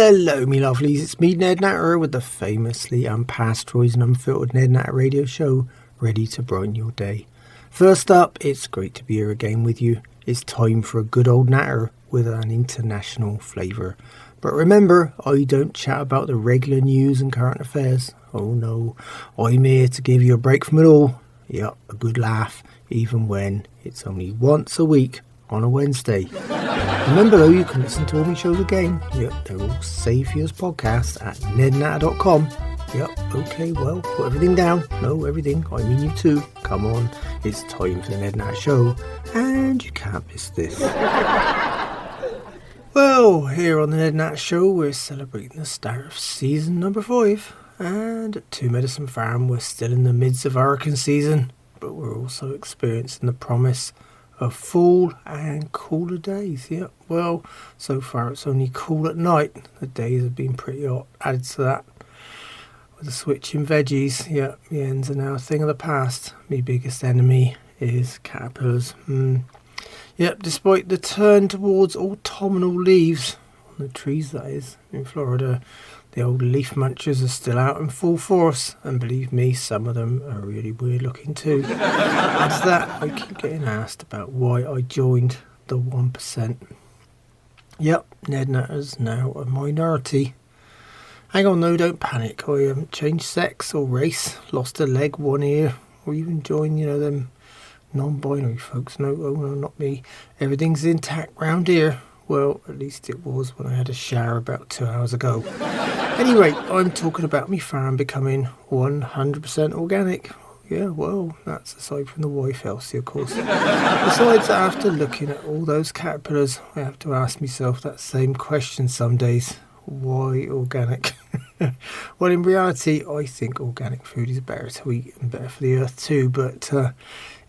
Hello, me lovelies. It's me, Ned Natter, with the famously unpasteurised and unfiltered Ned Natter Radio Show, ready to brighten your day. First up, it's great to be here again with you. It's time for a good old natter with an international flavour. But remember, I don't chat about the regular news and current affairs. Oh no, I'm here to give you a break from it all. Yep, a good laugh, even when it's only once a week on a Wednesday. Remember though, you can listen to all my shows again. Yep, they're all saved for you as podcasts at nednatter.com. Yep, okay, well, put everything down. No, everything, I mean you too. Come on, it's time for the Ned Natter Show, and you can't miss this. Well, here on the Ned Natter Show, we're celebrating the start of season number 5. And at 2 Medicine Farm, we're still in the midst of hurricane season, but we're also experiencing the promise of fall and cooler days. Yep, well, so far it's only cool at night. The days have been pretty hot. Added to that, with the switch in veggies, yep, the ends are now a thing of the past. My biggest enemy is caterpillars. Yep, despite the turn towards autumnal leaves on the trees, that is, in Florida, the old leaf munchers are still out in full force, and believe me, some of them are really weird looking too. As that, I keep getting asked about why I joined the 1%. Yep, Ned Natter's now a minority. Hang on though, don't panic. I haven't changed sex or race, lost a leg, one ear, or even joined, them non-binary folks. No, oh no, not me. Everything's intact round here. Well, at least it was when I had a shower about 2 hours ago. Anyway, I'm talking about me farm becoming 100% organic. Yeah, well, that's aside from the wife, Elsie, of course. Besides, after looking at all those caterpillars, I have to ask myself that same question some days. Why organic? Well, in reality, I think organic food is better to eat and better for the earth too, but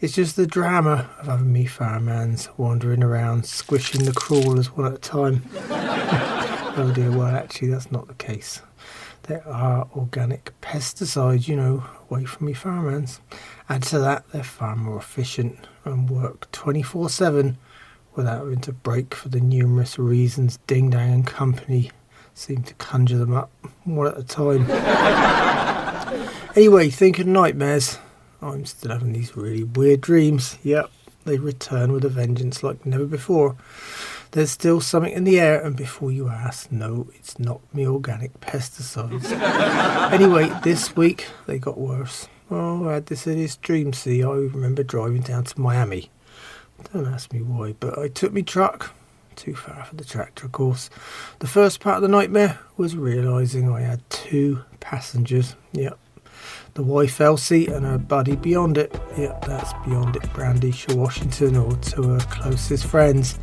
it's just the drama of having me farmhands wandering around, squishing the crawlers one at a time. Oh dear, well actually that's not the case. There are organic pesticides, away from me farmhands. Add to that, they're far more efficient and work 24/7 without having to break for the numerous reasons Ding Dang and company seem to conjure them up one at a time. Anyway, think of nightmares. I'm still having these really weird dreams. Yep, they return with a vengeance like never before. There's still something in the air, and before you ask, no, it's not me organic pesticides. Anyway, this week they got worse. Oh, I had this hideous dream. See, I remember driving down to Miami. Don't ask me why, but I took my truck. Too far for the tractor, of course. The first part of the nightmare was realising I had 2 passengers. Yep. The wife Elsie and her buddy Beyond It. Yep, that's Beyond It Brandy Shaw Washington, or to her closest friends,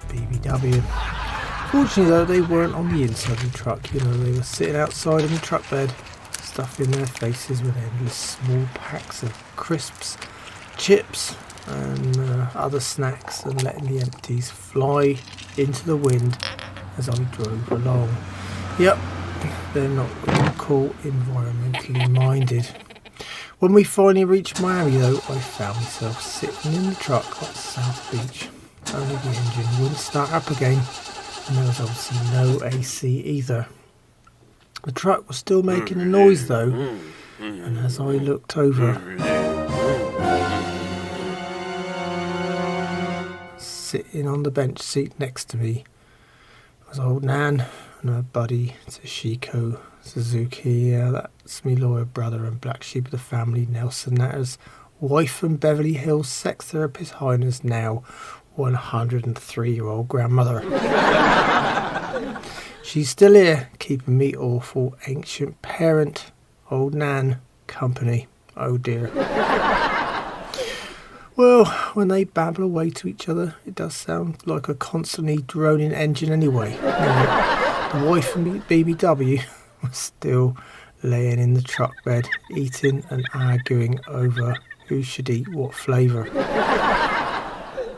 BBW. Fortunately though, they weren't on the inside of the truck. They were sitting outside in the truck bed, stuffing their faces with endless small packs of crisps, chips and other snacks, and letting the empties fly into the wind as I drove along. Yep, they're not what you call environmentally minded. When we finally reached Miami though, I found myself sitting in the truck at South Beach. Only the engine wouldn't start up again, and there was obviously no AC either. The truck was still making a noise though, and as I looked over, sitting on the bench seat next to me was old Nan and her buddy Toshiko Suzuki. Yeah, that's me lawyer brother and black sheep of the family, Nelson Natter's wife and Beverly Hills sex therapist highness, now 103-year-old grandmother. She's still here, keeping me awful ancient parent, old Nan, company. Oh dear. Well, when they babble away to each other, it does sound like a constantly droning engine anyway. The wife from BBW was still laying in the truck bed, eating and arguing over who should eat what flavour.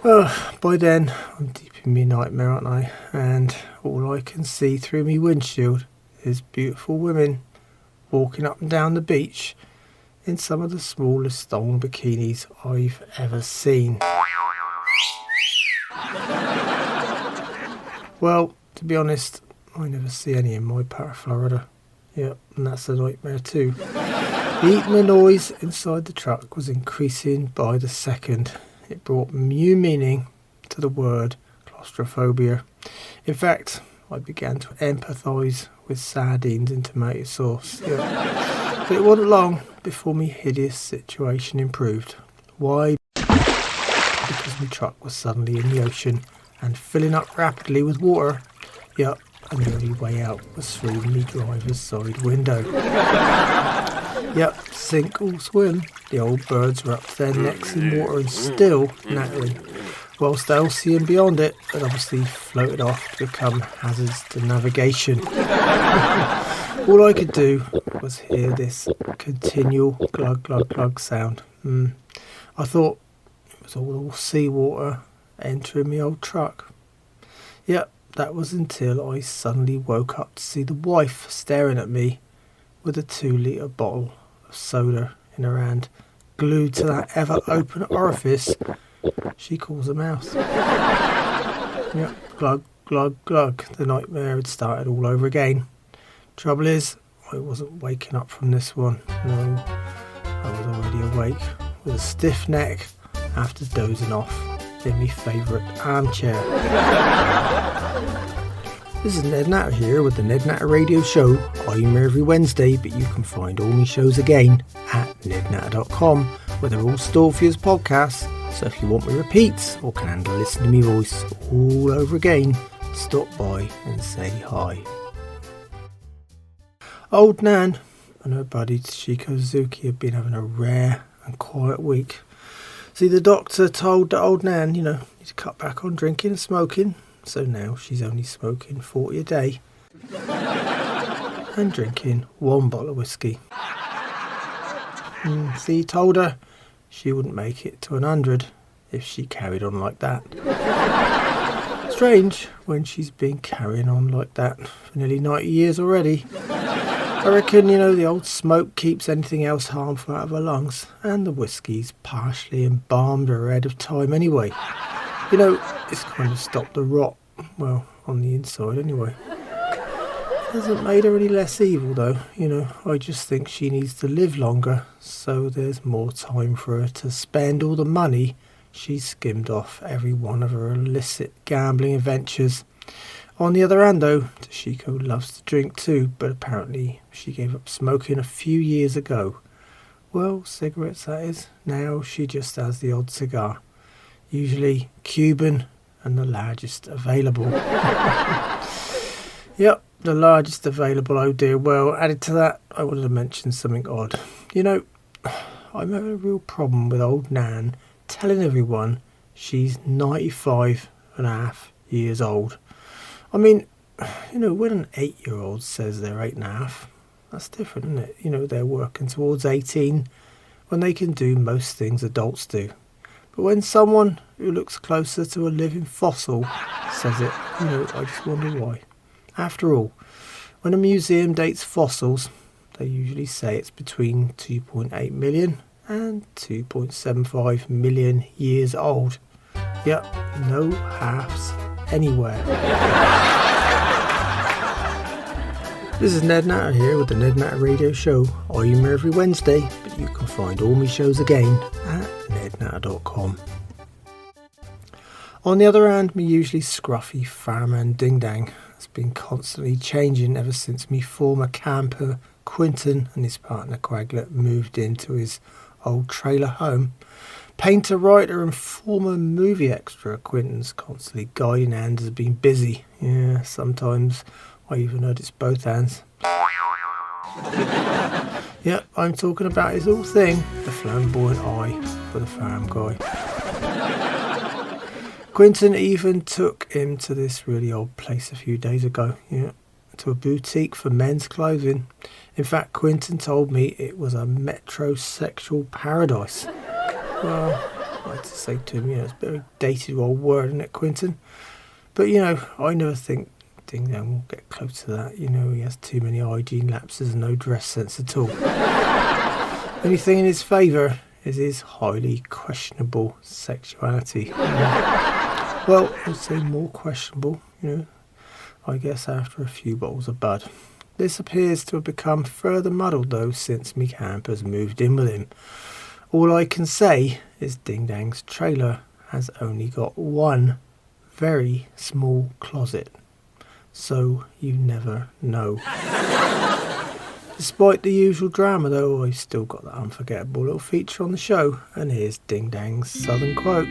Well, by then, I'm deep in my nightmare, aren't I? And all I can see through my windshield is beautiful women walking up and down the beach in some of the smallest stolen bikinis I've ever seen. Well, to be honest, I never see any in my part of Florida. Yep, and that's a nightmare too. The eating noise inside the truck was increasing by the second. It brought new meaning to the word claustrophobia. In fact, I began to empathise with sardines and tomato sauce. Yep. But it wasn't long before my hideous situation improved. Why? Because my truck was suddenly in the ocean and filling up rapidly with water. Yep, and the only way out was through me driver's side window. Yep, sink or swim. The old birds were up to their necks in water and still nattering, whilst Elsie and beyond it had obviously floated off to become hazards to navigation. All I could do was hear this continual glug glug glug sound. I thought it was all seawater entering my old truck. Yep, that was until I suddenly woke up to see the wife staring at me with a 2-litre bottle of soda in her hand, glued to that ever open orifice she calls a mouth. Yep, glug glug glug. The nightmare had started all over again. Trouble is, I wasn't waking up from this one. No, I was already awake with a stiff neck after dozing off in my favourite armchair. This is Ned Natter here with the Ned Natter Radio Show. I'm here every Wednesday, but you can find all my shows again at nednatter.com, where they're all stored for you as podcasts. So if you want me repeats or can handle listening to me voice all over again, stop by and say hi. Old Nan and her buddy Toshiko Suzuki have been having a rare and quiet week. See, the doctor told the old Nan, need to cut back on drinking and smoking. So now she's only smoking 40 a day and drinking 1 bottle of whiskey. See, he told her she wouldn't make it to 100 if she carried on like that. Strange when she's been carrying on like that for nearly 90 years already. I reckon, the old smoke keeps anything else harmful out of her lungs, and the whiskey's partially embalmed her ahead of time anyway. It's kind of stopped the rot. Well, on the inside anyway. It hasn't made her any less evil though. I just think she needs to live longer, so there's more time for her to spend all the money she skimmed off every one of her illicit gambling adventures. On the other hand though, Toshiko loves to drink too, but apparently she gave up smoking a few years ago. Well, cigarettes that is. Now she just has the odd cigar. Usually Cuban and the largest available. Yep, the largest available, oh dear. Well, added to that, I wanted to mention something odd. I'm having a real problem with old Nan telling everyone she's 95.5 years old. I mean, when an 8-year-old says they're 8.5, that's different, isn't it? They're working towards 18 when they can do most things adults do. But when someone who looks closer to a living fossil says it, I just wonder why. After all, when a museum dates fossils, they usually say it's between 2.8 million and 2.75 million years old. Yep, no halves anywhere. This is Ned Natter here with the Ned Natter Radio Show. I'm here every Wednesday, but you can find all my shows again at nednatter.com. On the other hand, my usually scruffy fireman Ding Dang has been constantly changing ever since me former camper Quinton and his partner Quaglet moved into his old trailer home. Painter, writer and former movie extra Quinton's constantly guiding hand has been busy. Yeah, sometimes I even heard it's both hands. Yep, I'm talking about his little thing, the flamboyant eye for the farm guy. Quinton even took him to this really old place a few days ago, to a boutique for men's clothing. In fact, Quinton told me it was a metrosexual paradise. Well, I had to say to him, it's a very dated old word, isn't it, Quinton? But, I never think Ding Dang will get close to that. He has too many hygiene lapses and no dress sense at all. The only thing in his favour is his highly questionable sexuality. Well, I'd say more questionable, I guess after a few bottles of bud. This appears to have become further muddled though since me campers moved in with him. All I can say is Ding Dang's trailer has only got one very small closet. So you never know. Despite the usual drama though, I've still got that unforgettable little feature on the show, and here's Ding Dang's southern quote.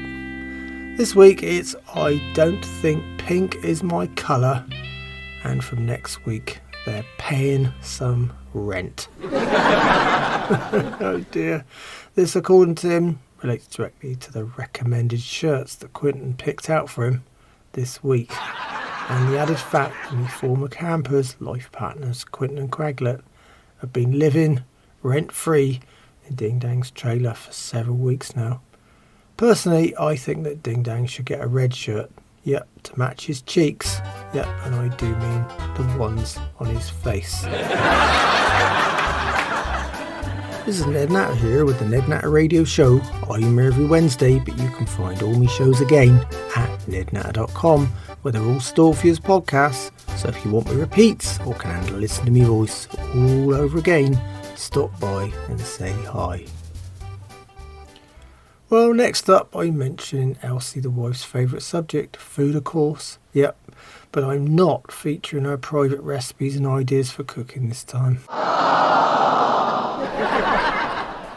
This week it's I don't think pink is my colour, and from next week they're paying some rent. Oh dear. This, according to him, relates directly to the recommended shirts that Quentin picked out for him this week, and the added fact that my former campers, life partners Quentin and Craglet, have been living rent-free in Ding Dang's trailer for several weeks now. Personally, I think that Ding Dang should get a red shirt, yep, to match his cheeks, yep, and I do mean the ones on his face. This is Ned Natter here with the Ned Natter Radio Show. I'm here every Wednesday, but you can find all my shows again at nednatter.com, where they're all stored for you as podcasts. So if you want me repeats or can handle listening to me voice all over again, stop by and say hi. Well, next up I mentioned Elsie the wife's favourite subject, food of course. Yep, but I'm not featuring her private recipes and ideas for cooking this time.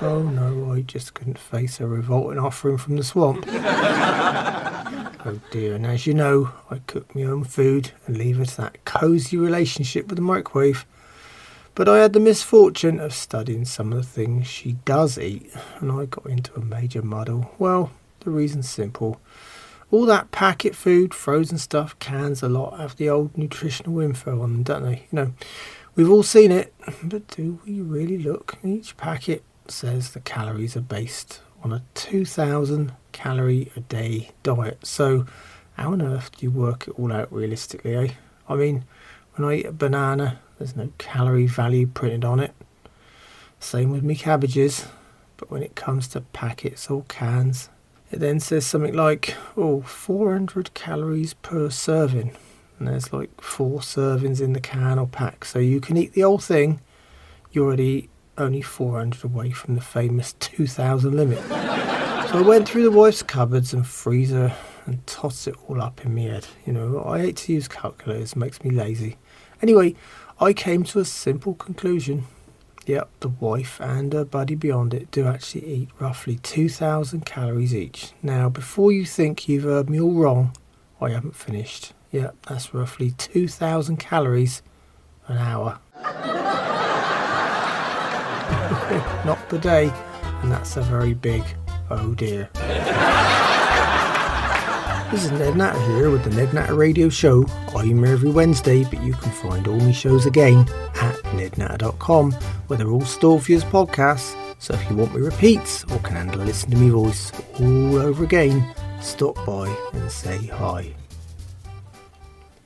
Oh no, I just couldn't face a revolting offering from the swamp. Oh dear, and as you know, I cook my own food and leave it to that cosy relationship with the microwave. But I had the misfortune of studying some of the things she does eat, and I got into a major muddle. Well, the reason's simple. All that packet food, frozen stuff, cans a lot have the old nutritional info on them, don't they? You know, we've all seen it, but do we really look? Each packet says the calories are based on a 2,000 calorie a day diet. So how on earth do you work it all out realistically, eh? I mean, when I eat a banana, there's no calorie value printed on it. Same with me cabbages. But when it comes to packets or cans, it then says something like, 400 calories per serving. And there's like 4 servings in the can or pack. So you can eat the whole thing. You're already only 400 away from the famous 2,000 limit. So I went through the wife's cupboards and freezer and tossed it all up in my head. You know, I hate to use calculators, it makes me lazy. Anyway, I came to a simple conclusion. Yep, the wife and her buddy beyond it do actually eat roughly 2,000 calories each. Now, before you think you've heard me all wrong, I haven't finished. Yep, that's roughly 2,000 calories an hour. Not per day, and that's a very big oh dear. This is Ned Natter here with the Ned Natter Radio Show. I'm here every Wednesday, but you can find all my shows again at nednatter.com, where they're all stored for you as podcasts. So if you want me repeats or can handle listening to me voice all over again, stop by and say hi.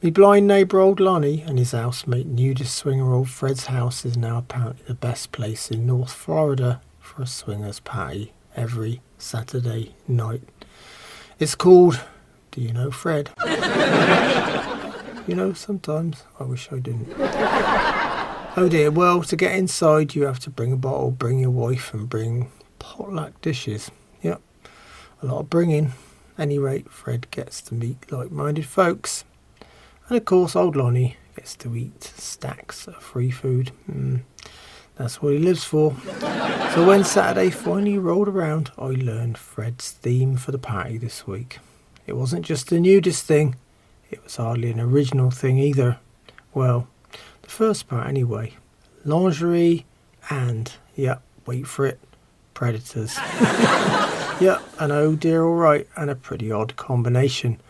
My blind neighbour old Lonnie and his housemate nudist swinger old Fred's house is now apparently the best place in North Florida for a swingers party every Saturday night. It's called Do You Know Fred? You know, sometimes I wish I didn't. Oh dear, well, to get inside you have to bring a bottle, bring your wife and bring potluck dishes. Yep, a lot of bringing. Any rate, Fred gets to meet like-minded folks. And of course, old Lonnie gets to eat stacks of free food. That's what he lives for. So when Saturday finally rolled around, I learned Fred's theme for the party this week. It wasn't just a nudist thing. It was hardly an original thing either. Well, the first part anyway. Lingerie and, yep, wait for it, predators. Yep, and oh dear alright, and a pretty odd combination.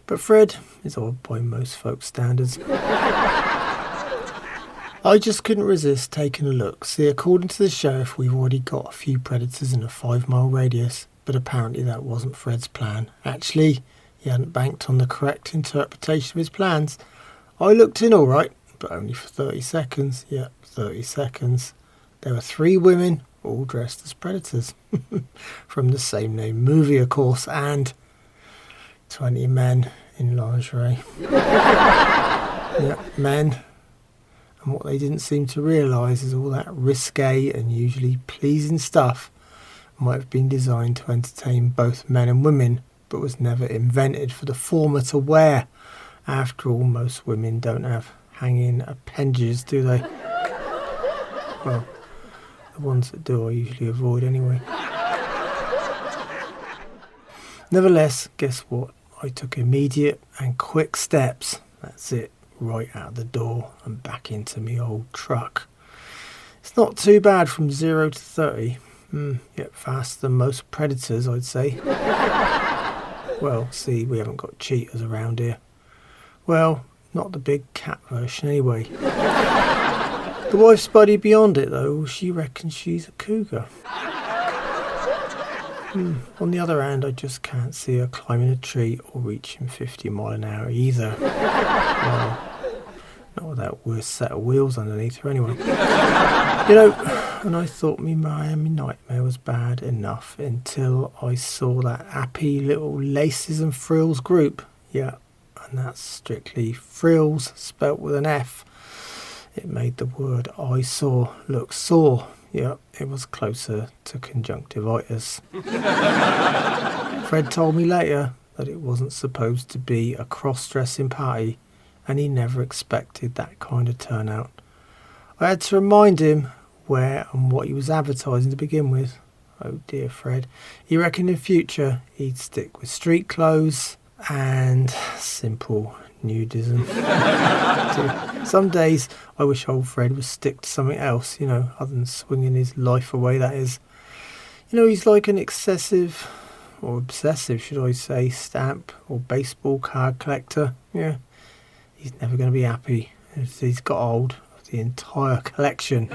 But Fred is odd by most folks' standards. I just couldn't resist taking a look. See, according to the sheriff, we've already got a few predators in a 5-mile radius, but apparently that wasn't Fred's plan. Actually, he hadn't banked on the correct interpretation of his plans. I looked in all right, but only for 30 seconds. Yep, 30 seconds. There were 3 women, all dressed as predators. From the same name movie, of course, and 20 men in lingerie. Yeah, men. And what they didn't seem to realise is all that risque and usually pleasing stuff might have been designed to entertain both men and women, but was never invented for the former to wear. After all, most women don't have hanging appendages, do they? Well, the ones that do I usually avoid anyway. Nevertheless, guess what? I took immediate and quick steps. That's it, right out the door and back into me old truck. It's not too bad from 0 to 30. Yet faster than most predators, I'd say. Well, see, we haven't got cheaters around here. Well, not the big cat version anyway. The wife's buddy beyond it, though, she reckons she's a cougar. On the other hand, I just can't see her climbing a tree or reaching 50 mile an hour either. Well, not with that worst set of wheels underneath her anyway. You know, and I thought me Miami nightmare was bad enough until I saw that happy little Laces and Frills group. Yeah, and that's strictly frills spelt with an F. It made the word I saw look sore. Yeah, it was closer to conjunctivitis. Fred told me later that it wasn't supposed to be a cross-dressing party, and he never expected that kind of turnout. I had to remind him where and what he was advertising to begin with. Oh dear Fred. He reckoned in future he'd stick with street clothes and simple nudism. Some days I wish old Fred would stick to something else, other than swinging his life away, that is. He's like an excessive, or obsessive should I say, stamp or baseball card collector. Yeah, he's never going to be happy as he's got hold of the entire collection.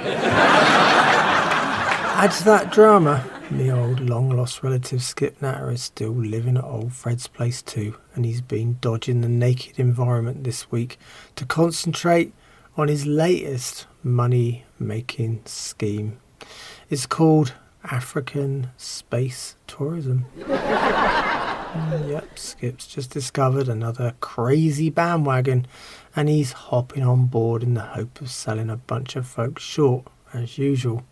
Add to that drama, the old long-lost relative Skip Natter is still living at old Fred's place too, and he's been dodging the naked environment this week to concentrate on his latest money-making scheme. It's called African Space Tourism. Yep, Skip's just discovered another crazy bandwagon, and he's hopping on board in the hope of selling a bunch of folks short, as usual.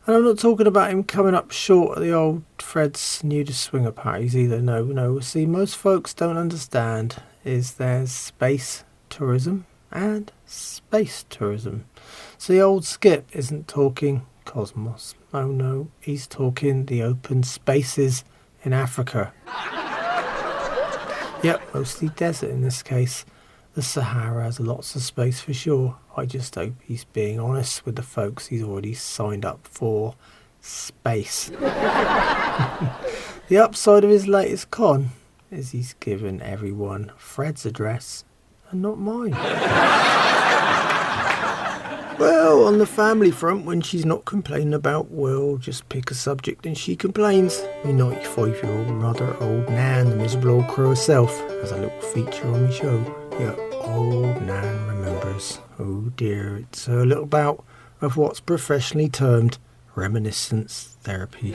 And I'm not talking about him coming up short at the old Fred's nudist swinger parties either. No. See, most folks don't understand is there's space tourism and space tourism. So the old Skip isn't talking cosmos. Oh no, he's talking the open spaces in Africa. Yep, mostly desert in this case. The Sahara has lots of space for sure. I just hope he's being honest with the folks he's already signed up for space. The upside of his latest con is he's given everyone Fred's address and not mine. Well, on the family front, when she's not complaining about, well, just pick a subject and she complains. My 95-year-old mother, old Nan, the miserable old crow herself, has a little feature on my show. Yeah, old Nan remembers. Oh dear, it's a little bout of what's professionally termed reminiscence therapy.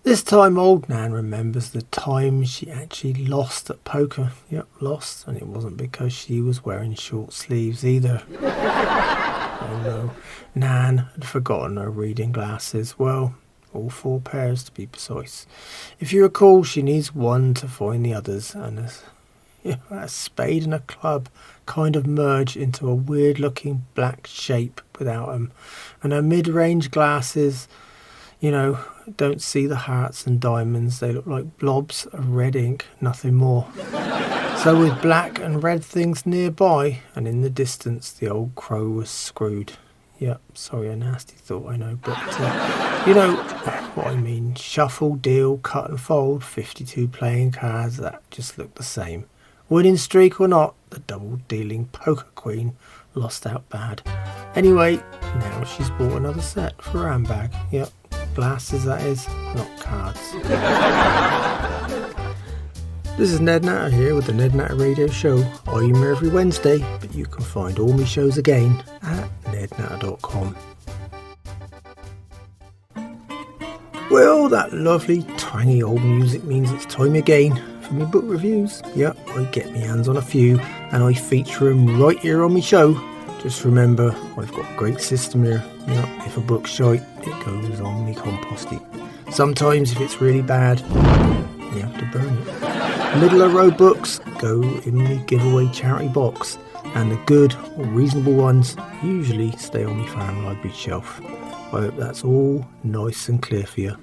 This time old Nan remembers the time she actually lost at poker. Yep, lost, and it wasn't because she was wearing short sleeves either. Oh no, Nan had forgotten her reading glasses. Well, all 4 pairs to be precise. If you recall, she needs one to find the others, and a spade and a club kind of merge into a weird looking black shape without them. And her mid-range glasses, don't see the hearts and diamonds. They look like blobs of red ink, nothing more. So with black and red things nearby and in the distance, the old crow was screwed. Yep, sorry, a nasty thought, I know, but you know what I mean. Shuffle, deal, cut and fold, 52 playing cards that just look the same. Winning streak or not, the double dealing poker queen lost out bad. Anyway, now she's bought another set for her handbag. Yep, glasses that is, not cards. This is Ned Natter here with the Ned Natter Radio Show. I'm here every Wednesday, but you can find all my shows again at nednatter.com. Well, that lovely, twangy old music means it's time again for me book reviews. Yep, I get me hands on a few and I feature them right here on my show. Just remember, I've got a great system here. Yep, if a book's shite, it goes on me compost heap. Sometimes if it's really bad, you have to burn it. Middle of road books go in the giveaway charity box, and the good or reasonable ones usually stay on my farm library shelf. I hope that's all nice and clear for you.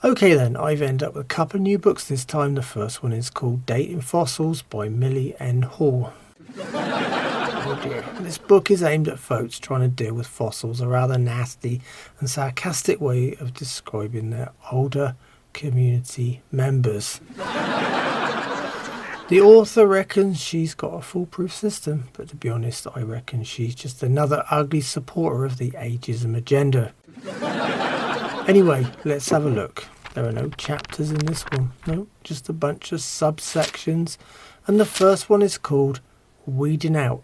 Okay then, I've ended up with a couple of new books this time. The first one is called Dating Fossils by Millie N. Hall. Oh dear. This book is aimed at folks trying to deal with fossils, a rather nasty and sarcastic way of describing their older community members. The author reckons she's got a foolproof system, but to be honest, I reckon she's just another ugly supporter of the ageism agenda. Anyway, let's have a look. There are no chapters in this one, no, just a bunch of subsections, and the first one is called Weeding Out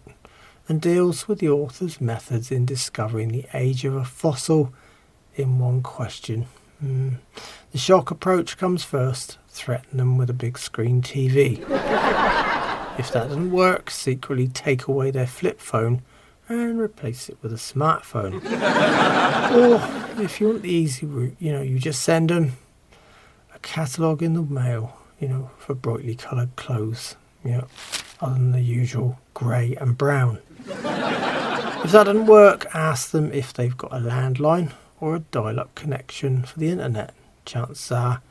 and deals with the author's methods in discovering the age of a fossil in one question. The shock approach comes first. Threaten them with a big screen TV. If that doesn't work, secretly take away their flip phone and replace it with a smartphone. Or if you want the easy route, you just send them a catalogue in the mail, for brightly coloured clothes, other than the usual grey and brown. If that doesn't work, ask them if they've got a landline or a dial-up connection for the internet. Chances are,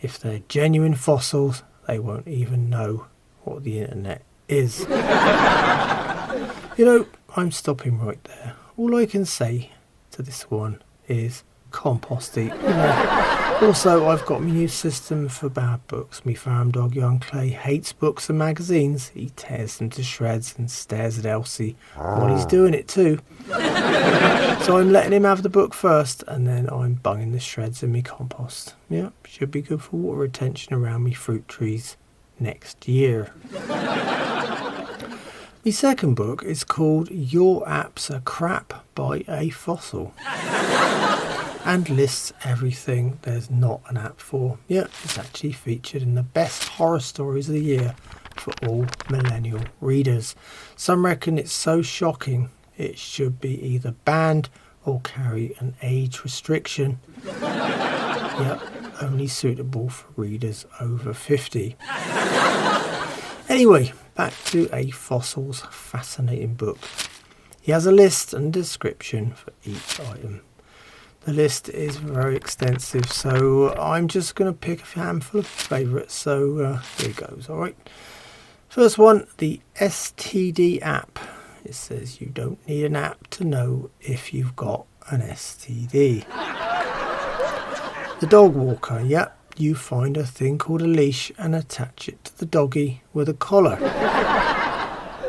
if they're genuine fossils, they won't even know what the internet is. I'm stopping right there. All I can say to this one is compost heap. Also, I've got my new system for bad books. Me farm dog, young Clay, hates books and magazines. He tears them to shreds and stares at Elsie while he's doing it too. So I'm letting him have the book first, and then I'm bunging the shreds in me compost. Yeah, should be good for water retention around me fruit trees next year. The second book is called Your Apps Are Crap by a Fossil, and lists everything there's not an app for. Yeah, it's actually featured in the best horror stories of the year for all millennial readers. Some reckon it's so shocking it should be either banned or carry an age restriction. Yep, only suitable for readers over 50. Anyway, back to a fossil's fascinating book. He has a list and description for each item. The list is very extensive, so I'm just going to pick a handful of favourites. So here goes, alright. First one, the STD app. It says you don't need an app to know if you've got an STD. The dog walker, yep. You find a thing called a leash and attach it to the doggy with a collar.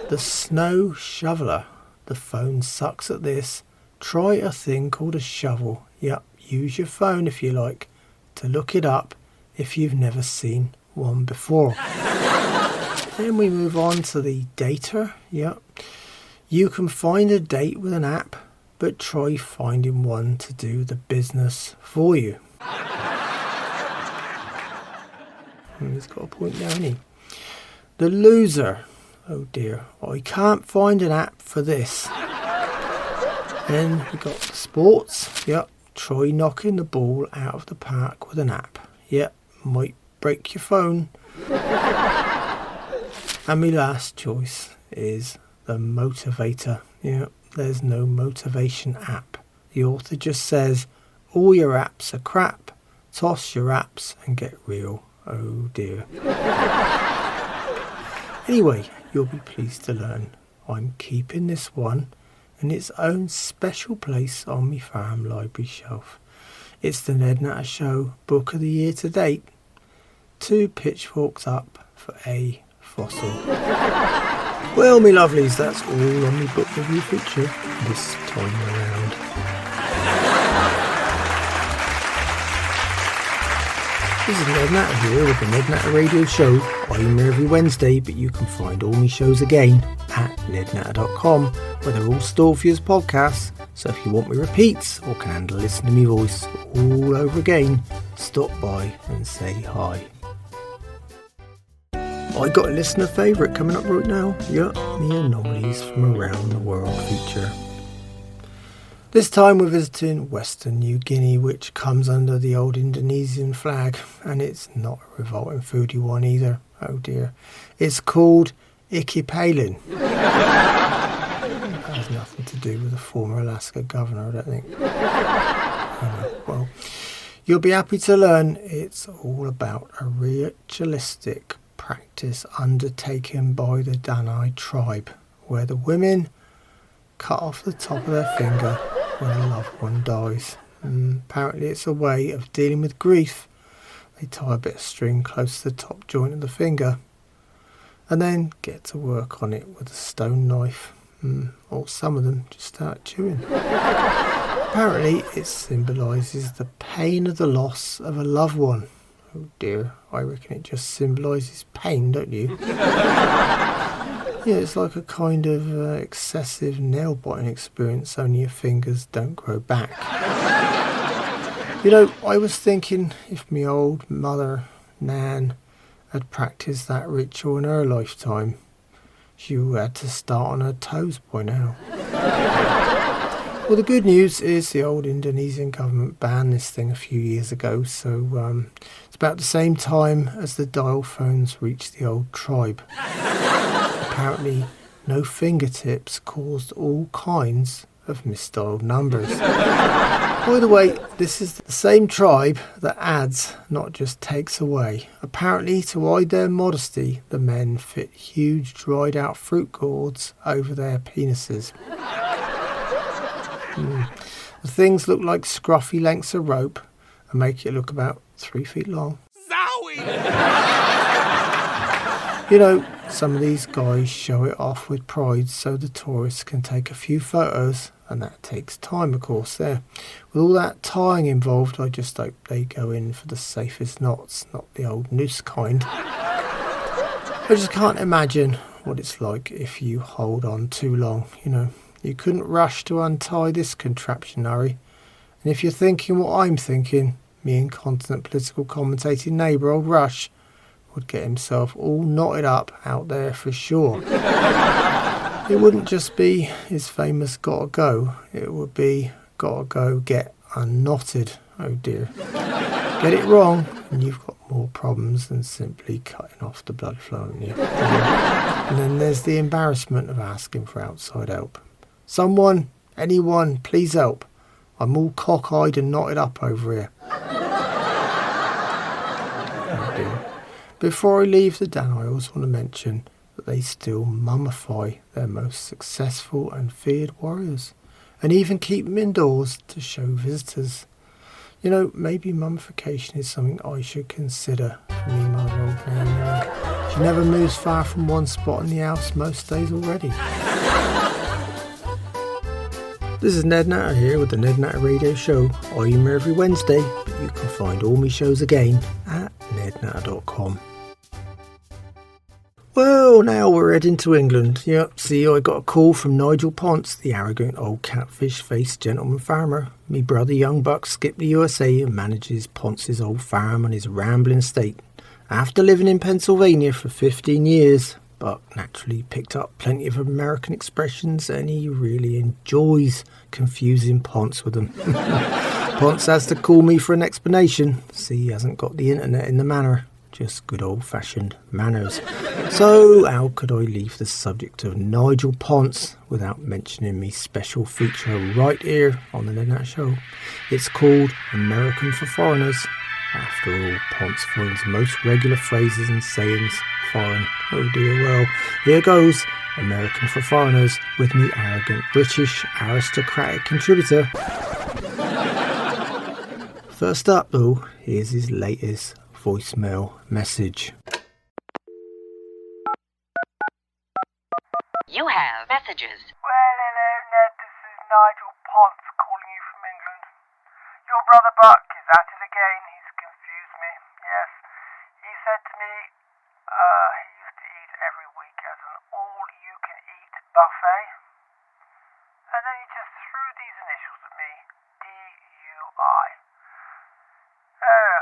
The snow shoveler. The phone sucks at this. Try a thing called a shovel. Yep, use your phone if you like to look it up if you've never seen one before. Then we move on to the dater. Yep. You can find a date with an app, but try finding one to do the business for you. He's got a point there, hasn't he? The loser. Oh dear, I can't find an app for this. Then we got the sports. Yep, try knocking the ball out of the park with an app. Yep, might break your phone. And my last choice is the motivator. Yep, there's no motivation app. The author just says, all your apps are crap. Toss your apps and get real. Oh dear. Anyway, you'll be pleased to learn I'm keeping this one in its own special place on my farm library shelf. It's the Ned Natter Show Book of the Year to date. 2 pitchforks up for a fossil. Well, me lovelies, that's all on my book review feature this time around. This is Ned Natter here with the Ned Natter Radio Show. I'm here every Wednesday, but you can find all my shows again at nednatter.com, where they're all stored for you as podcasts. So if you want me repeats or can handle listening to me voice all over again, stop by and say hi. I got a listener favourite coming up right now. Yup, the Anomalies from Around the World feature. This time we're visiting Western New Guinea, which comes under the old Indonesian flag, and it's not a revolting foodie one either. Oh dear. It's called Ikipalin. That has nothing to do with the former Alaska governor, I don't think. Well, you'll be happy to learn it's all about a ritualistic practice undertaken by the Danai tribe, where the women cut off the top of their finger when a loved one dies. Apparently it's a way of dealing with grief. They tie a bit of string close to the top joint of the finger and then get to work on it with a stone knife, or some of them just start chewing. Apparently it symbolises the pain of the loss of a loved one. Oh dear, I reckon it just symbolises pain, don't you? Yeah, it's like a kind of excessive nail biting experience, only your fingers don't grow back. You know, I was thinking if my old mother, Nan, had practised that ritual in her lifetime, she had to start on her toes by now. Well, the good news is the old Indonesian government banned this thing a few years ago, so it's about the same time as the dial phones reached the old tribe. Apparently, no fingertips caused all kinds of misdialed numbers. By the way, this is the same tribe that adds, not just takes away. Apparently, to hide their modesty, the men fit huge dried out fruit gourds over their penises. The things look like scruffy lengths of rope and make it look about 3 feet long. You know, some of these guys show it off with pride so the tourists can take a few photos, and that takes time, of course, there. With all that tying involved, I just hope they go in for the safest knots, not the old noose kind. I just can't imagine what it's like if you hold on too long, you know. You couldn't rush to untie this contraption, Harry. And if you're thinking what I'm thinking, me incontinent political commentating neighbour, old Rush, would get himself all knotted up out there for sure. It wouldn't just be his famous gotta go, it would be gotta go get unknotted. Oh dear. Get it wrong and you've got more problems than simply cutting off the blood flow, haven't you? And then there's the embarrassment of asking for outside help. Someone, anyone, please help. I'm all cockeyed and knotted up over here. Oh dear. Before I leave the Dan, I also want to mention that they still mummify their most successful and feared warriors, and even keep them indoors to show visitors. You know, maybe mummification is something I should consider for me, mother old man. She never moves far from one spot in the house most days already. This is Ned Natter here with the Ned Natter Radio Show. I'm here every Wednesday, but you can find all my shows again at nednatter.com. Well, now we're heading to England. Yep, see, I got a call from Nigel Ponce, the arrogant old catfish-faced gentleman farmer. Me brother young buck skipped the USA and manages Ponce's old farm on his rambling estate. After living in Pennsylvania for 15 years, Buck naturally picked up plenty of American expressions and he really enjoys confusing Ponce with them. Ponce has to call me for an explanation. See, he hasn't got the internet in the manor. Just good old-fashioned manners. So how could I leave the subject of Nigel Ponce without mentioning me special feature right here on the Ned Natter Show? It's called American for Foreigners. After all, Ponce finds most regular phrases and sayings foreign. Oh dear, well, here goes American for Foreigners with me arrogant British aristocratic contributor. First up though, here's his latest voicemail message. You have messages. Well, hello, Ned. This is Nigel Ponce calling you from England. Your brother Buck is at it again. He's confused me. Yes. He said to me he used to eat every week as an all-you-can-eat buffet. And then he just threw these initials at me. DUI. Oh,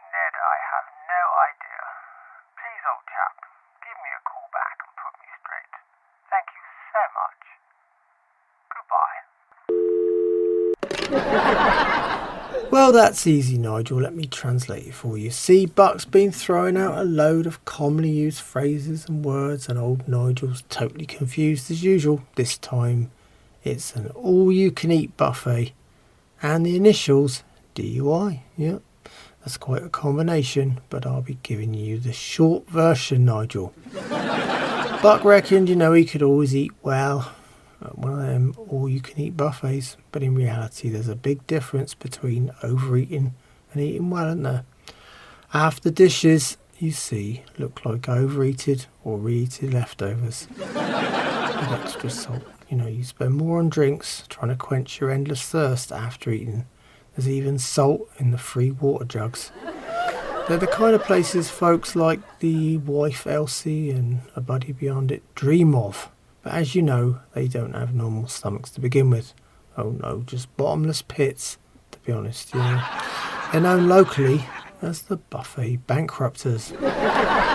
Ned, I have no idea. Please, old chap, give me a call back and put me straight. Thank you so much. Goodbye. Well, that's easy, Nigel. Let me translate it for you. See, Buck's been throwing out a load of commonly used phrases and words, and old Nigel's totally confused as usual. This time, it's an all-you-can-eat buffet, and the initials DUI. Yep, that's quite a combination, but I'll be giving you the short version, Nigel. Buck reckoned, he could always eat well at one of them all-you-can-eat buffets, but in reality there's a big difference between overeating and eating well, isn't there? Half the dishes you see look like overeated or reheated leftovers with extra salt. You spend more on drinks trying to quench your endless thirst after eating. There's even salt in the free water jugs. They're the kind of places folks like the wife Elsie and a buddy beyond it dream of. But as you know, they don't have normal stomachs to begin with. Oh no, just bottomless pits, to be honest. They're known locally as the buffet bankrupters.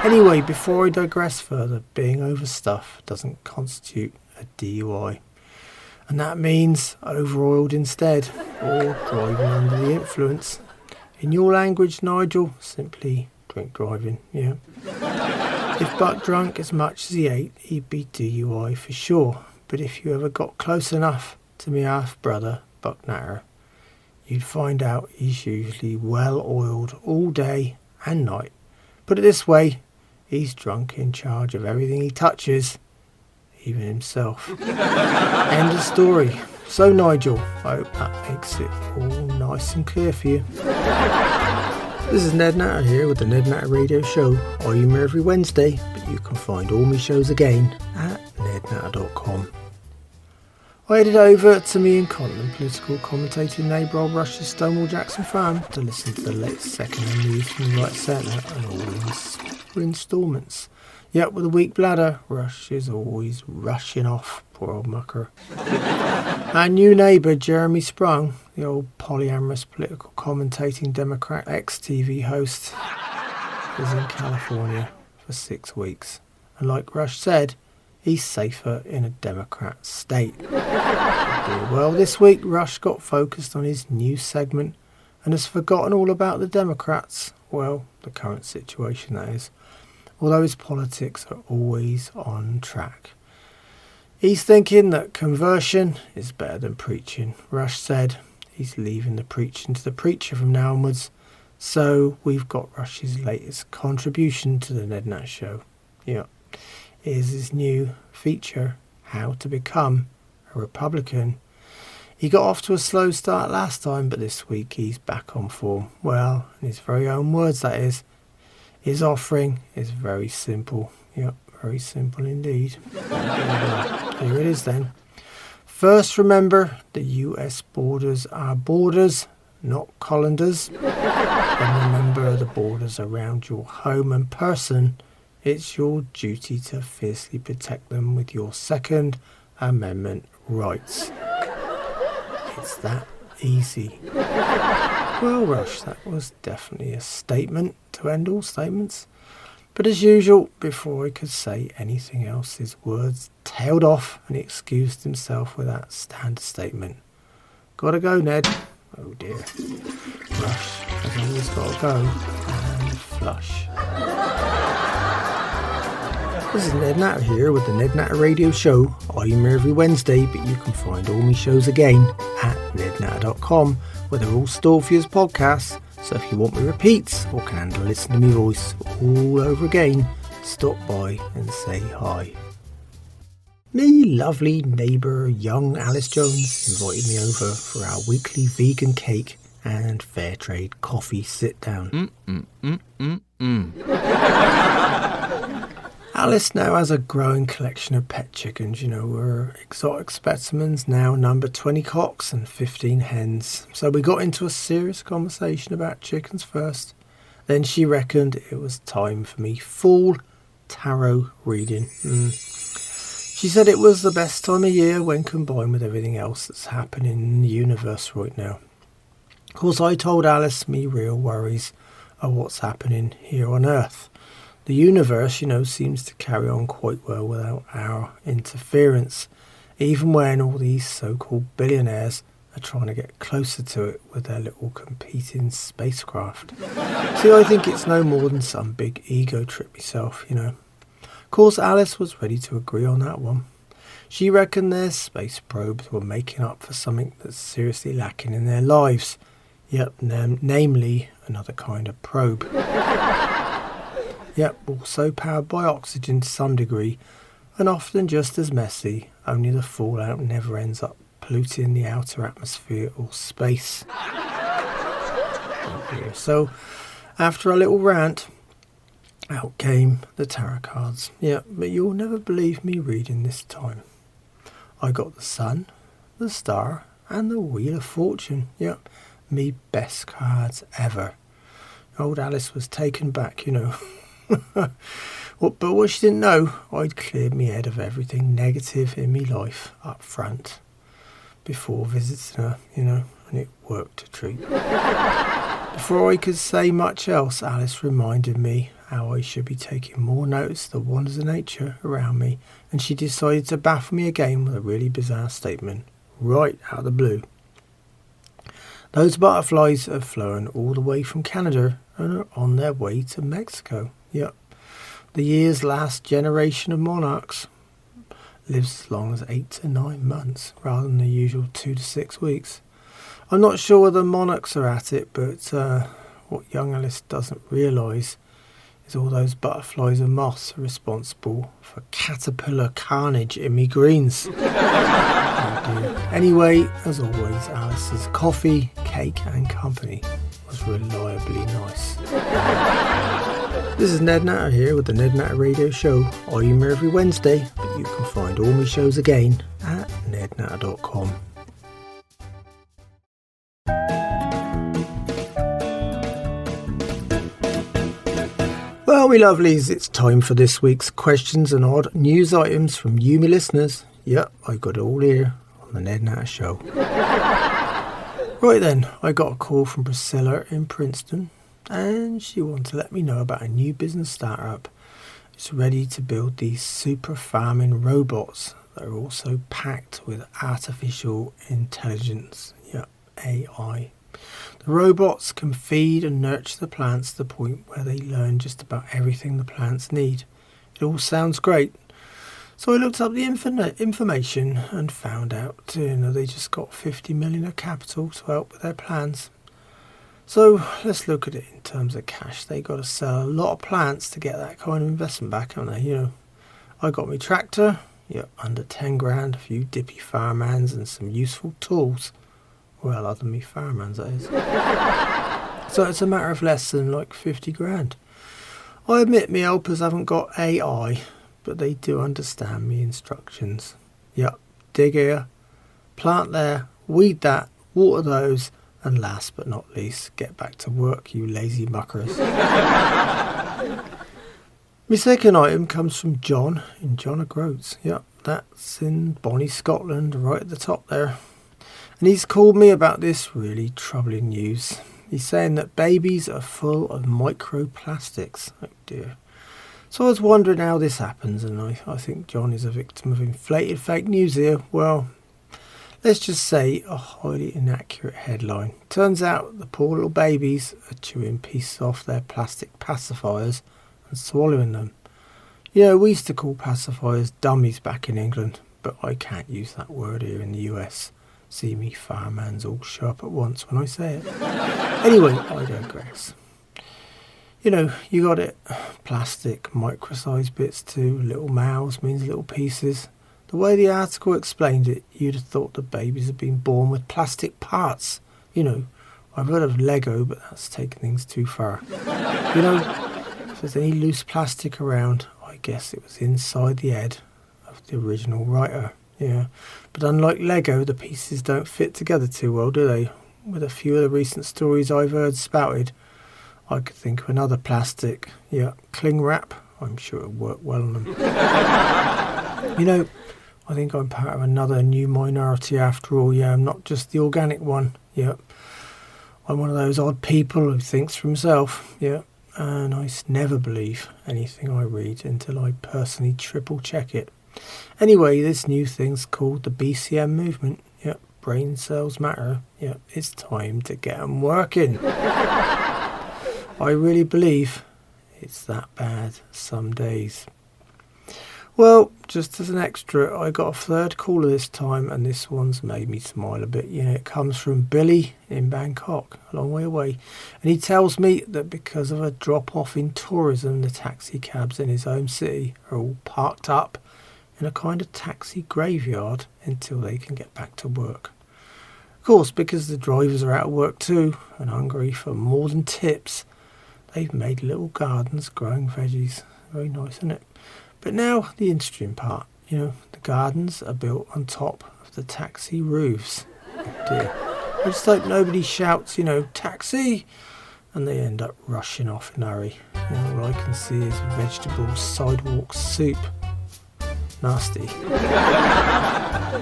Anyway, before I digress further, being overstuffed doesn't constitute a DUI. And that means overoiled instead, or driving under the influence. In your language, Nigel, simply drink driving, yeah. If Buck drank as much as he ate, he'd be DUI for sure. But if you ever got close enough to me half-brother, Buck Natter, you'd find out he's usually well-oiled all day and night. Put it this way, he's drunk in charge of everything he touches, even himself. End of story. So Nigel, I hope that makes it all nice and clear for you. This is Ned Natter here with the Ned Natter Radio Show. I'm here every Wednesday, but you can find all my shows again at nednatter.com. I headed over to me and Colin, political commentating neighbour old Rush's Stonewall Jackson farm, to listen to the latest second-hand news from the right centre and all in smaller instalments. Yet with a weak bladder, Rush is always rushing off, poor old mucker. Our new neighbour, Jeremy Sprung, the old polyamorous political commentating Democrat ex-TV host, is in California for 6 weeks. And like Rush said, he's safer in a Democrat state. Well, this week Rush got focused on his new segment and has forgotten all about the Democrats. Well, the current situation, that is. Although his politics are always on track. He's thinking that conversion is better than preaching. Rush said he's leaving the preaching to the preacher from now onwards. So we've got Rush's latest contribution to the Ned Natter Show. Yeah, here's his new feature, How to Become a Republican. He got off to a slow start last time, but this week he's back on form. Well, in his very own words, that is. His offering is very simple. Yep, very simple indeed. Here it is then. First, remember the US borders are borders, not colanders. Then remember the borders around your home and person. It's your duty to fiercely protect them with your Second Amendment rights. It's that easy. Well, Rush, that was definitely a statement to end all statements. But as usual, before I could say anything else, his words tailed off and he excused himself with that standard statement. Gotta go, Ned. Oh dear. Rush has always gotta go and flush. This is Ned Natter here with the Ned Natter Radio Show. I'm here every Wednesday, but you can find all my shows again at nednatter.com, where they're all stored for you as podcasts. So if you want me repeats or can handle listening to my voice all over again, stop by and say hi. Me lovely neighbour young Alice Jones invited me over for our weekly vegan cake and fair trade coffee sit down. Alice now has a growing collection of pet chickens. Her exotic specimens now number 20 cocks and 15 hens. So we got into a serious conversation about chickens first. Then she reckoned it was time for me full tarot reading. She said it was the best time of year when combined with everything else that's happening in the universe right now. Of course, I told Alice me real worries are what's happening here on Earth. The universe, seems to carry on quite well without our interference, even when all these so-called billionaires are trying to get closer to it with their little competing spacecraft. See, I think it's no more than some big ego trip myself, Of course, Alice was ready to agree on that one. She reckoned their space probes were making up for something that's seriously lacking in their lives. Yep, namely another kind of probe. Yep, also powered by oxygen to some degree, and often just as messy, only the fallout never ends up polluting the outer atmosphere or space. So, after a little rant, out came the tarot cards. Yep, but you'll never believe me reading this time. I got the Sun, the Star, and the Wheel of Fortune. Yep, me best cards ever. Old Alice was taken back, But what she didn't know, I'd cleared me head of everything negative in me life up front before visiting her, and it worked a treat. Before I could say much else, Alice reminded me how I should be taking more notice of the wonders of nature around me, and she decided to baffle me again with a really bizarre statement, right out of the blue. Those butterflies have flown all the way from Canada and are on their way to Mexico. Yep. The year's last generation of monarchs lives as long as 8 to 9 months, rather than the usual 2 to 6 weeks. I'm not sure whether monarchs are at it, but what young Alice doesn't realise is all those butterflies and moths are responsible for caterpillar carnage in me greens. Anyway, as always, Alice's coffee, cake and company was reliably nice. This is Ned Natter here with the Ned Natter Radio Show. I'm here every Wednesday, but you can find all my shows again at nednatter.com. Well, me lovelies, it's time for this week's questions and odd news items from you, me listeners. Yep, I got it all here on the Ned Natter Show. Right then, I got a call from Priscilla in Princeton, and she wanted to let me know about a new business startup. It's ready to build these super farming robots that are also packed with artificial intelligence. Yep, AI. The robots can feed and nurture the plants to the point where they learn just about everything the plants need. It all sounds great. So I looked up the information and found out, they just got 50 million of capital to help with their plans. So let's look at it in terms of cash. They got to sell a lot of plants to get that kind of investment back, haven't they? I got my tractor, under 10 grand, a few dippy farmhands and some useful tools. Well, other than me farmhands, that is. So it's a matter of less than 50 grand. I admit me helpers haven't got AI, but they do understand me instructions. Yep, dig here, plant there, weed that, water those, and last but not least, get back to work, you lazy muckers. My second item comes from John in John O'Groats. Yep, that's in Bonnie, Scotland, right at the top there. And he's called me about this really troubling news. He's saying that babies are full of microplastics. Oh dear. So I was wondering how this happens, and I think John is a victim of inflated fake news here. Well, let's just say a highly inaccurate headline. Turns out the poor little babies are chewing pieces off their plastic pacifiers and swallowing them. We used to call pacifiers dummies back in England, but I can't use that word here in the US. See me farmhands all show up at once when I say it. Anyway, I digress. You got it. Plastic, micro-sized bits too. Little mouths means little pieces. The way the article explained it, you'd have thought the babies had been born with plastic parts. I've heard of Lego, but that's taking things too far. If there's any loose plastic around, I guess it was inside the head of the original writer. Yeah, but unlike Lego, the pieces don't fit together too well, do they? With a few of the recent stories I've heard spouted, I could think of another plastic, cling wrap. I'm sure it would work well on them. I think I'm part of another new minority after all. Yeah, I'm not just the organic one. Yep. I'm one of those odd people who thinks for himself. Yep. And I never believe anything I read until I personally triple check it. Anyway, this new thing's called the BCM movement. Yep. Brain cells matter. Yep. It's time to get them working. I really believe it's that bad some days. Well, just as an extra, I got a third caller this time, and this one's made me smile a bit. It comes from Billy in Bangkok, a long way away. And he tells me that because of a drop-off in tourism, the taxi cabs in his home city are all parked up in a kind of taxi graveyard until they can get back to work. Of course, because the drivers are out of work too and hungry for more than tips, they've made little gardens growing veggies. Very nice, isn't it? But now the interesting part, the gardens are built on top of the taxi roofs. Oh dear. I just hope nobody shouts, taxi, and they end up rushing off in a hurry. All I can see is vegetable sidewalk soup. Nasty.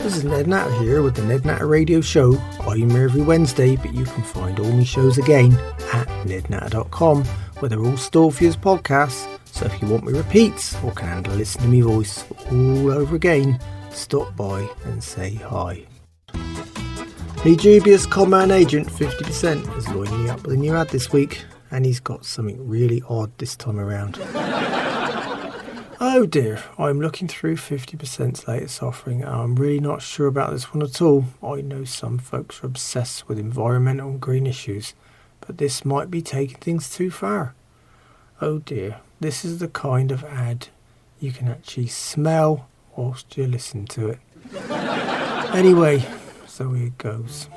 This is Ned Natter here with the Ned Natter Radio Show. I'm here every Wednesday, but you can find all my shows again at nednatter.com, where they're all stored for you as podcasts. So if you want me repeats or can handle listening to me voice all over again, stop by and say hi. The dubious con-man agent 50% has lined me up with a new ad this week, and he's got something really odd this time around. Oh dear, I'm looking through 50%'s latest offering and I'm really not sure about this one at all. I know some folks are obsessed with environmental and green issues, but this might be taking things too far. Oh dear, this is the kind of ad you can actually smell whilst you listen to it. Anyway, so here it goes.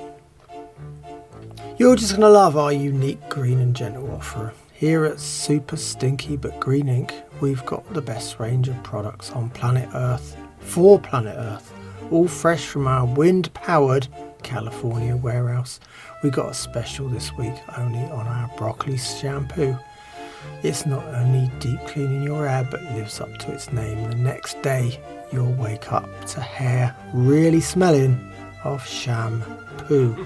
You're just going to love our unique green and gentle offer. Here at Super Stinky But Green Ink, we've got the best range of products on planet Earth, for planet Earth, all fresh from our wind-powered California warehouse. We got a special this week only on our broccoli shampoo. It's not only deep cleaning your hair but lives up to its name. The next day you'll wake up to hair really smelling of shampoo.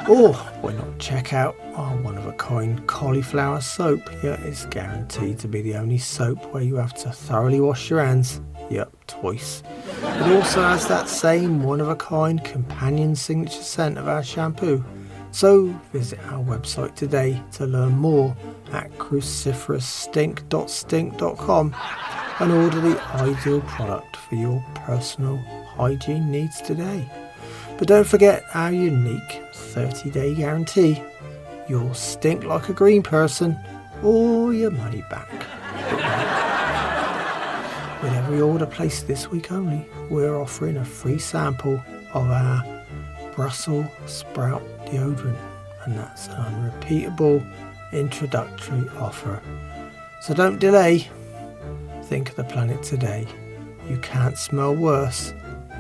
Or why not check out our one-of-a-kind cauliflower soap. Yeah, it's guaranteed to be the only soap where you have to thoroughly wash your hands. Yep, twice. It also has that same one-of-a-kind companion signature scent of our shampoo. So visit our website today to learn more at cruciferousstink.stink.com and order the ideal product for your personal hygiene needs today. But don't forget our unique 30-day guarantee. You'll stink like a green person or your money back. With every order placed this week only, we're offering a free sample of our Brussels sprout deodorant, and that's an unrepeatable introductory offer. So don't delay. Think of the planet today. You can't smell worse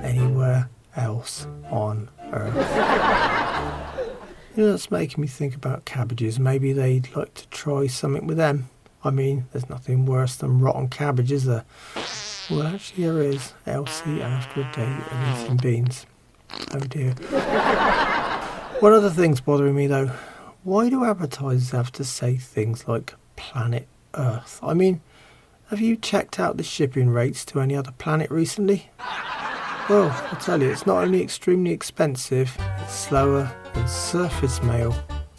anywhere else on Earth. That's making me think about cabbages. Maybe they'd like to try something with them. I mean, there's nothing worse than rotten cabbage, is there? Well, actually there is. Elsie after a day of eating beans. Oh dear. One of the things bothering me though, why do advertisers have to say things like planet Earth? I mean, have you checked out the shipping rates to any other planet recently? Well, I'll tell you, it's not only extremely expensive, it's slower than surface mail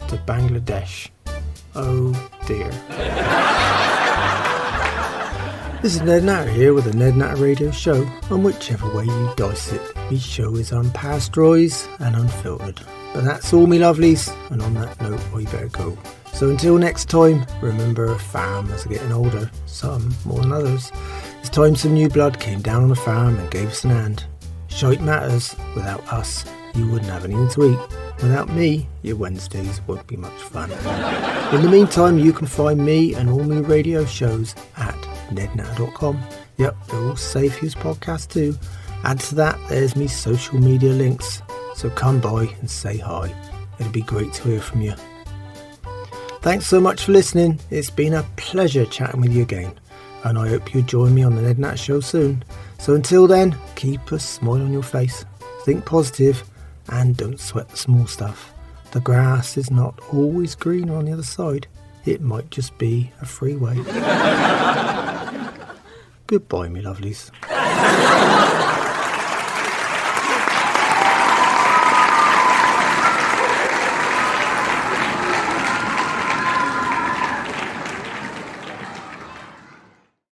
to Bangladesh. Oh dear. This is Ned Natter here with the Ned Natter Radio Show, and whichever way you dice it, my show is unpasteurised and unfiltered. But that's all me lovelies, and on that note I better go. So until next time, remember farmers are getting older, some more than others. It's time some new blood came down on the farm and gave us an hand. Shite matters. Without us, you wouldn't have anything to eat. Without me, your Wednesdays won't be much fun. In the meantime, you can find me and all my radio shows at nednatter.com. Yep, they're all safe use podcasts too. Add to that, there's me social media links. So come by and say hi. It'd be great to hear from you. Thanks so much for listening. It's been a pleasure chatting with you again. And I hope you join me on the Ned Natter Show soon. So until then, keep a smile on your face, think positive, and don't sweat the small stuff. The grass is not always greener on the other side. It might just be a freeway. Goodbye, me lovelies.